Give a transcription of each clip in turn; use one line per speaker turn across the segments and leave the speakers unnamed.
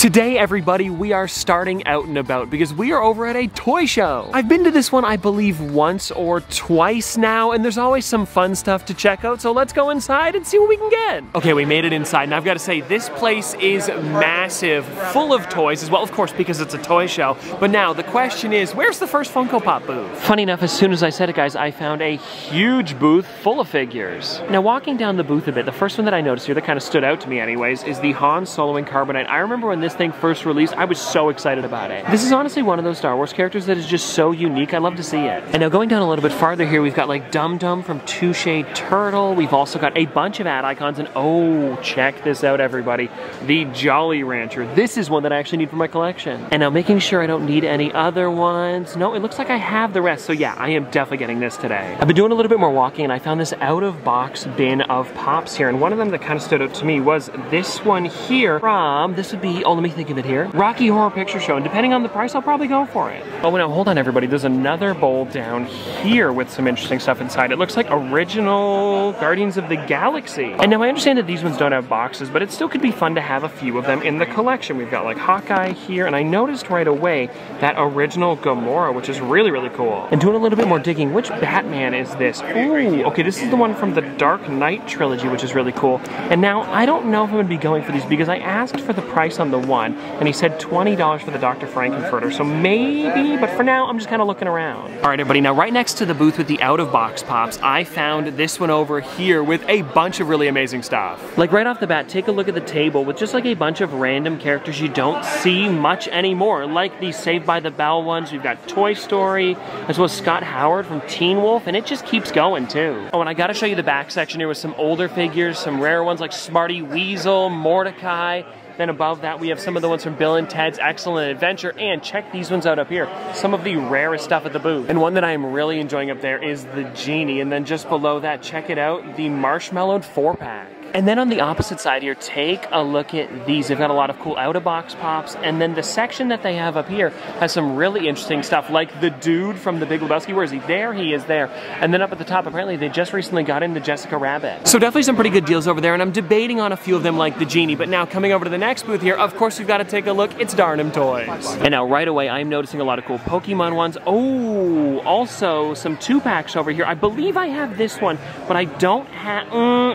Today, everybody, we are starting out and about because we are over at a toy show. I've been to this one, I believe, once or twice now, and there's always some fun stuff to check out, so let's go inside and see what we can get. Okay, we made it inside, and I've got to say, this place is massive, full of toys as well, of course, because it's a toy show. But now, the question is, where's the first Funko Pop booth? Funny enough, as soon as I said it, guys, I found a huge booth full of figures. Now, walking down the booth a bit, the first one that I noticed here that kind of stood out to me anyways is the Han Solo and Carbonite. I remember when this thing first released, I was so excited about it. This is honestly one of those Star Wars characters that is just so unique. I love to see it. And now going down a little bit farther here, we've got like Dum Dum from Touche Turtle. We've also got a bunch of ad icons, and oh, check this out, everybody. The Jolly Rancher. This is one that I actually need for my collection. And now making sure I don't need any other ones. No, it looks like I have the rest. So yeah, I am definitely getting this today. I've been doing a little bit more walking, and I found this out-of-box bin of Pops here. And one of them that kind of stood out to me was this one here from, this would be, oh, let me think of it here. Rocky Horror Picture Show, and depending on the price, I'll probably go for it. Oh, now hold on, everybody. There's another bowl down here with some interesting stuff inside. It looks like original Guardians of the Galaxy. And now I understand that these ones don't have boxes, but it still could be fun to have a few of them in the collection. We've got like Hawkeye here, and I noticed right away that original Gamora, which is really, really cool. And doing a little bit more digging, which Batman is this? Ooh, okay, this is the one from the Dark Knight trilogy, which is really cool. And now I don't know if I'm gonna be going for these because I asked for the price on the one, and he said $20 for the Dr. Frankenfurter, so maybe, but for now, I'm just kind of looking around. All right, everybody, now right next to the booth with the out-of-box Pops, I found this one over here with a bunch of really amazing stuff. Like right off the bat, take a look at the table with just like a bunch of random characters you don't see much anymore, like the Saved by the Bell ones. We've got Toy Story, as well as Scott Howard from Teen Wolf, and it just keeps going too. Oh, and I gotta show you the back section here with some older figures, some rare ones like Smarty Weasel, Mordecai. Then above that, we have some of the ones from Bill and Ted's Excellent Adventure, and check these ones out up here. Some of the rarest stuff at the booth. And one that I am really enjoying up there is the Genie, and then just below that, check it out, the Marshmallowed 4-pack. And then on the opposite side here, take a look at these. They've got a lot of cool out-of-box Pops, and then the section that they have up here has some really interesting stuff, like the dude from The Big Lebowski. Where is he? There he is there. And then up at the top, apparently they just recently got into Jessica Rabbit. So definitely some pretty good deals over there, and I'm debating on a few of them like the Genie. But now coming over to the next booth here, of course we've got to take a look. It's Darnum Toys. And now right away, I'm noticing a lot of cool Pokemon ones. Oh, also some 2-packs over here. I believe I have this one, but I don't have,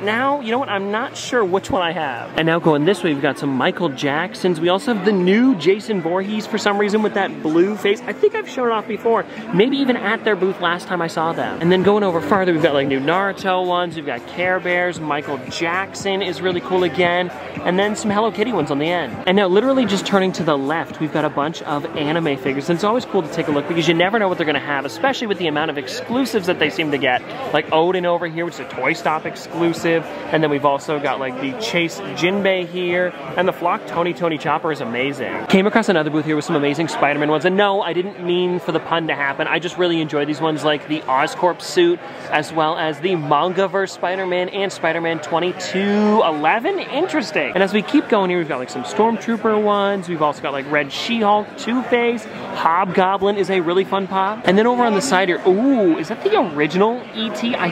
now, you know what? I'm not sure which one I have. And now going this way, we've got some Michael Jacksons. We also have the new Jason Voorhees for some reason with that blue face. I think I've shown it off before, maybe even at their booth last time I saw them. And then going over farther, we've got like new Naruto ones, we've got Care Bears, Michael Jackson is really cool again, and then some Hello Kitty ones on the end. And now literally just turning to the left, we've got a bunch of anime figures, and it's always cool to take a look because you never know what they're gonna have, especially with the amount of exclusives that they seem to get. Like Odin over here, which is a Toy Stop exclusive, and then we've also got like the Chase Jinbei here, and the Flock Tony Chopper is amazing. Came across another booth here with some amazing Spider-Man ones, and no, I didn't mean for the pun to happen. I just really enjoy these ones like the Oscorp suit, as well as the Mangaverse Spider-Man and Spider-Man 2211. Interesting. And as we keep going here, we've got like some Stormtrooper ones. We've also got like Red She-Hulk, Two-Face, Hobgoblin is a really fun pop. And then over on the side here, ooh, is that the original E.T.? I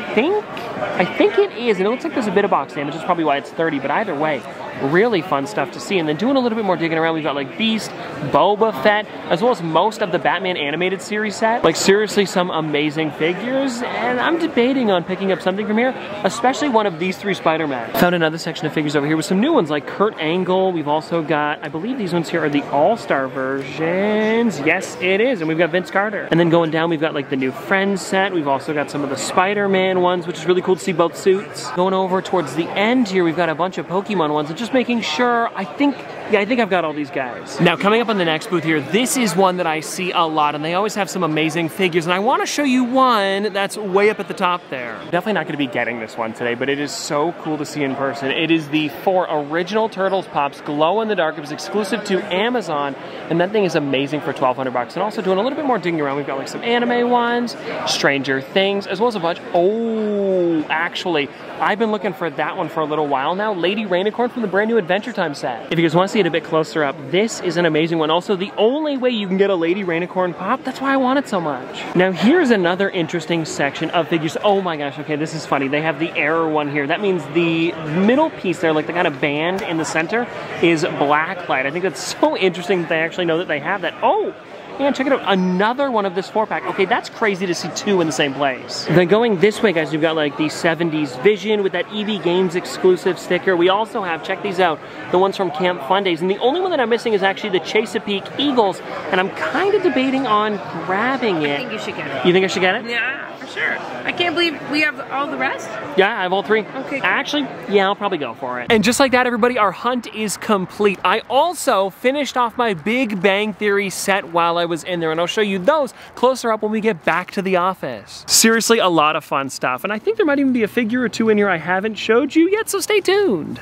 think it is, and it looks like there's a bit of box damage. That's probably why it's 30, but either way, really fun stuff to see. And then doing a little bit more digging around, we've got like Beast, Boba Fett, as well as most of the Batman animated series set. Like seriously, some amazing figures, and I'm debating on picking up something from here, especially one of these 3 Spider-Man. Found another section of figures over here with some new ones like Kurt Angle. We've also got, I believe these ones here are the All-Star versions. Yes, it is, and we've got Vince Carter. And then going down, we've got like the new Friends set. We've also got some of the Spider-Man ones, which is really cool to see both suits. Going over towards the end here, we've got a bunch of Pokemon ones, and just making sure, I think I've got all these guys. Now, coming up on the next booth here, this is one that I see a lot, and they always have some amazing figures, and I want to show you one that's way up at the top there. Definitely not going to be getting this one today, but it is so cool to see in person. It is the 4 original Turtles Pops, glow in the dark. It was exclusive to Amazon, and that thing is amazing for $1,200. And also doing a little bit more digging around, we've got like some anime ones, Stranger Things, as well as a bunch. Oh, actually, I've been looking for that one for a little while now. Lady Rainicorn from the brand new Adventure Time set. If you guys want to see it a bit closer up, this is an amazing one. Also, the only way you can get a Lady Rainicorn pop, that's why I want it so much. Now, here's another interesting section of figures. Oh my gosh, okay, this is funny. They have the error one here. That means the middle piece there, like the kind of band in the center, is blacklight. I think that's so interesting that they actually know that they have that. Oh! Yeah, check it out. Another one of this 4-pack. Okay, that's crazy to see 2 in the same place. Then going this way, guys, you've got like the 70s Vision with that EB Games exclusive sticker. We also have, check these out, the ones from Camp Fun Days. And the only one that I'm missing is actually the Chesapeake Eagles. And I'm kind of debating on grabbing it.
I think you should get it.
You think I should get it?
Yeah, for sure. I can't believe we have all the rest.
Yeah, I have all 3.
Okay, cool.
Actually, yeah, I'll probably go for it. And just like that, everybody, our hunt is complete. I also finished off my Big Bang Theory set while I was in there, and I'll show you those closer up when we get back to the office. Seriously, a lot of fun stuff, and I think there might even be a figure or 2 in here I haven't showed you yet, so stay tuned.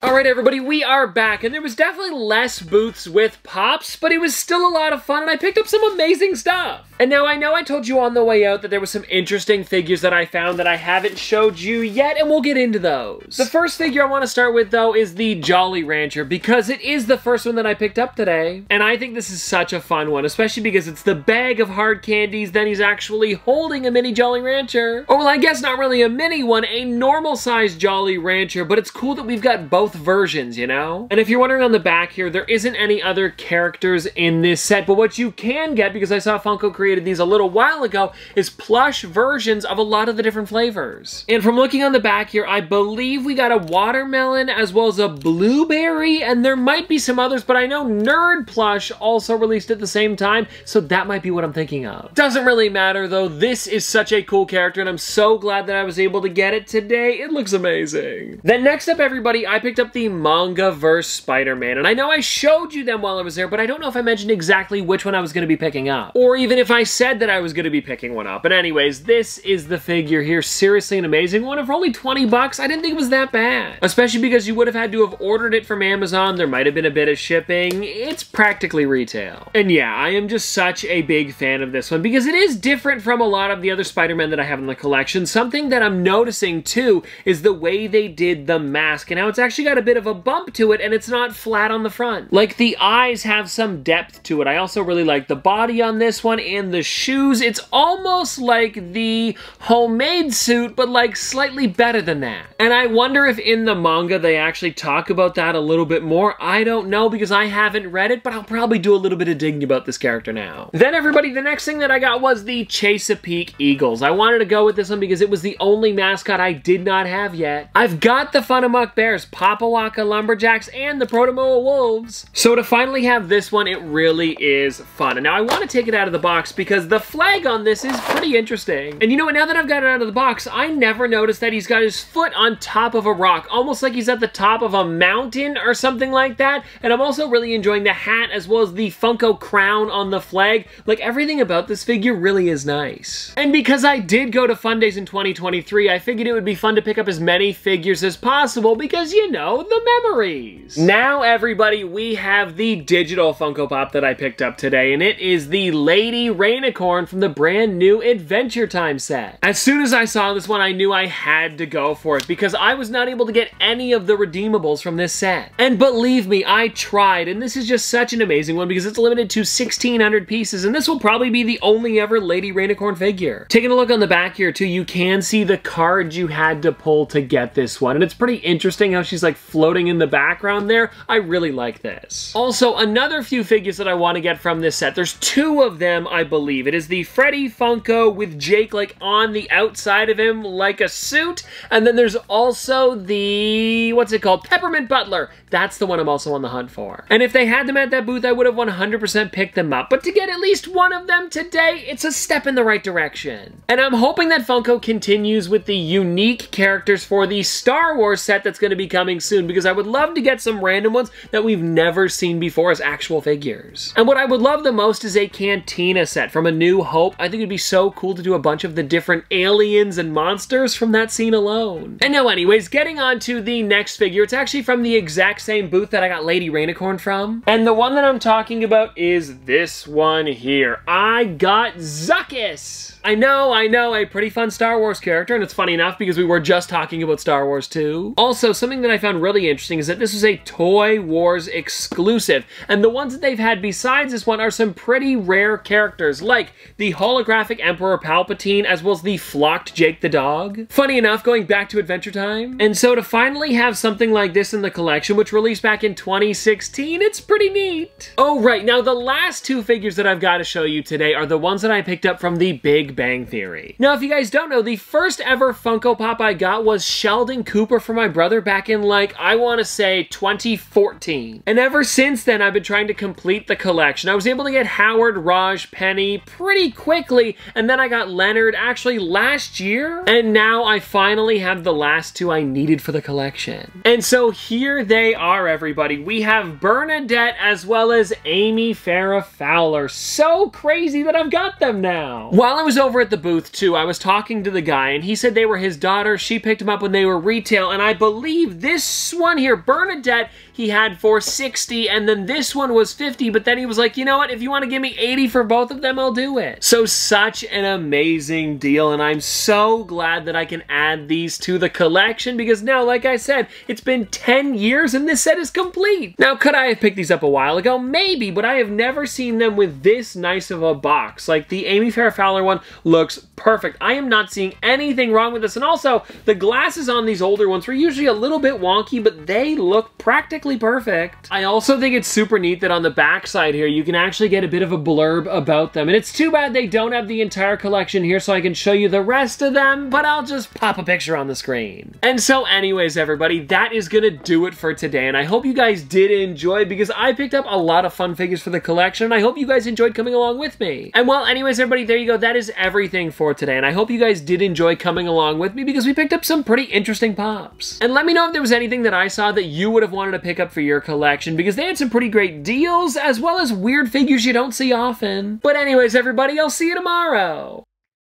Alright everybody, we are back, and there was definitely less booths with Pops, but it was still a lot of fun, and I picked up some amazing stuff. And now I know I told you on the way out that there were some interesting figures that I found that I haven't showed you yet, and we'll get into those. The first figure I want to start with, though, is the Jolly Rancher, because it is the first one that I picked up today. And I think this is such a fun one, especially because it's the bag of hard candies, then he's actually holding a mini Jolly Rancher. Or well, I guess not really a mini one, a normal-sized Jolly Rancher, but it's cool that we've got both versions, you know? And if you're wondering on the back here, there isn't any other characters in this set, but what you can get, because I saw Funko created these a little while ago, is plush versions of a lot of the different flavors. And from looking on the back here, I believe we got a watermelon as well as a blueberry, and there might be some others, but I know Nerd Plush also released at the same time, so that might be what I'm thinking of. Doesn't really matter though, this is such a cool character, and I'm so glad that I was able to get it today. It looks amazing. Then next up, everybody, I picked up the Manga-verse Spider-Man, and I know I showed you them while I was there, but I don't know if I mentioned exactly which one I was going to be picking up, or even if I said that I was going to be picking one up. But anyways, this is the figure here. Seriously an amazing one. For only 20 bucks, I didn't think it was that bad. Especially because you would have had to have ordered it from Amazon. There might have been a bit of shipping. It's practically retail. And yeah, I am just such a big fan of this one because it is different from a lot of the other Spider-Man that I have in the collection. Something that I'm noticing too is the way they did the mask and how it's actually got a bit of a bump to it and it's not flat on the front. Like the eyes have some depth to it. I also really like the body on this one and the shoes. It's almost like the homemade suit, but like slightly better than that. And I wonder if in the manga they actually talk about that a little bit more. I don't know because I haven't read it, but I'll probably do a little bit of digging about this character now. Then everybody, the next thing that I got was the Chesapeake Eagles. I wanted to go with this one because it was the only mascot I did not have yet. I've got the Funamuck Bears, Papawaka Lumberjacks, and the Protomoa Wolves. So to finally have this one, it really is fun. And now I want to take it out of the box because the flag on this is pretty interesting. And you know what, now that I've got it out of the box, I never noticed that he's got his foot on top of a rock, almost like he's at the top of a mountain or something like that. And I'm also really enjoying the hat as well as the Funko crown on the flag. Like everything about this figure really is nice. And because I did go to Fun Days in 2023, I figured it would be fun to pick up as many figures as possible because, you know, the memories. Now everybody, we have the digital Funko Pop that I picked up today, and it is the Lady Rainicorn from the brand new Adventure Time set. As soon as I saw this one, I knew I had to go for it because I was not able to get any of the redeemables from this set. And believe me, I tried, and this is just such an amazing one because it's limited to 1,600 pieces, and this will probably be the only ever Lady Rainicorn figure. Taking a look on the back here too, you can see the cards you had to pull to get this one, and it's pretty interesting how she's like floating in the background there. I really like this. Also, another few figures that I want to get from this set. There's two of them, I believe. It is the Freddy Funko with Jake like on the outside of him like a suit, and then there's also the, what's it called? Peppermint Butler. That's the one I'm also on the hunt for. And if they had them at that booth, I would have 100% picked them up. But to get at least one of them today, it's a step in the right direction. And I'm hoping that Funko continues with the unique characters for the Star Wars set that's going to be coming soon, because I would love to get some random ones that we've never seen before as actual figures. And what I would love the most is a Cantina set from A New Hope. I think it'd be so cool to do a bunch of the different aliens and monsters from that scene alone. And now anyways, getting on to the next figure. It's actually from the exact same booth that I got Lady Rainicorn from. And the one that I'm talking about is this one here. I got Zuckuss! I know, a pretty fun Star Wars character, and it's funny enough because we were just talking about Star Wars 2. Also, something that I found found really interesting is that this was a Toy Wars exclusive, and the ones that they've had besides this one are some pretty rare characters, like the holographic Emperor Palpatine, as well as the flocked Jake the dog. Funny enough, going back to Adventure Time. And so to finally have something like this in the collection, which released back in 2016, it's pretty neat. Oh, right, now the last two figures that I've got to show you today are the ones that I picked up from The Big Bang Theory. Now, if you guys don't know, the first ever Funko Pop I got was Sheldon Cooper for my brother back in, like, I want to say 2014. And ever since then, I've been trying to complete the collection. I was able to get Howard, Raj, Penny pretty quickly, and then I got Leonard actually last year, and now I finally have the last two I needed for the collection. And so here they are, everybody. We have Bernadette as well as Amy Farrah Fowler. So crazy that I've got them now. While I was over at the booth too, I was talking to the guy and he said they were his daughter. She picked them up when they were retail, and I believe this one here, Bernadette, he had for $60, and then this one was $50, but then he was like, you know what, if you want to give me $80 for both of them, I'll do it. So such an amazing deal, and I'm so glad that I can add these to the collection, because now, like I said, it's been 10 years and this set is complete. Now, could I have picked these up a while ago? Maybe, but I have never seen them with this nice of a box. Like, the Amy Farrah Fowler one looks perfect. I am not seeing anything wrong with this, and also, the glasses on these older ones were usually a little bit wonky, but they look practically perfect. I also think it's super neat that on the back side here, you can actually get a bit of a blurb about them, and it's too bad they don't have the entire collection here so I can show you the rest of them, but I'll just pop a picture on the screen. And so anyways, everybody, that is gonna do it for today, and I hope you guys did enjoy, because I picked up a lot of fun figures for the collection, and I hope you guys enjoyed coming along with me. And well, anyways, everybody, there you go. That is everything for today, and I hope you guys did enjoy coming along with me, because we picked up some pretty interesting pops. And let me know if there was anything that I saw that you would have wanted to pick up for your collection, because they had some pretty great deals, as well as weird figures you don't see often. But anyways, everybody, I'll see you tomorrow.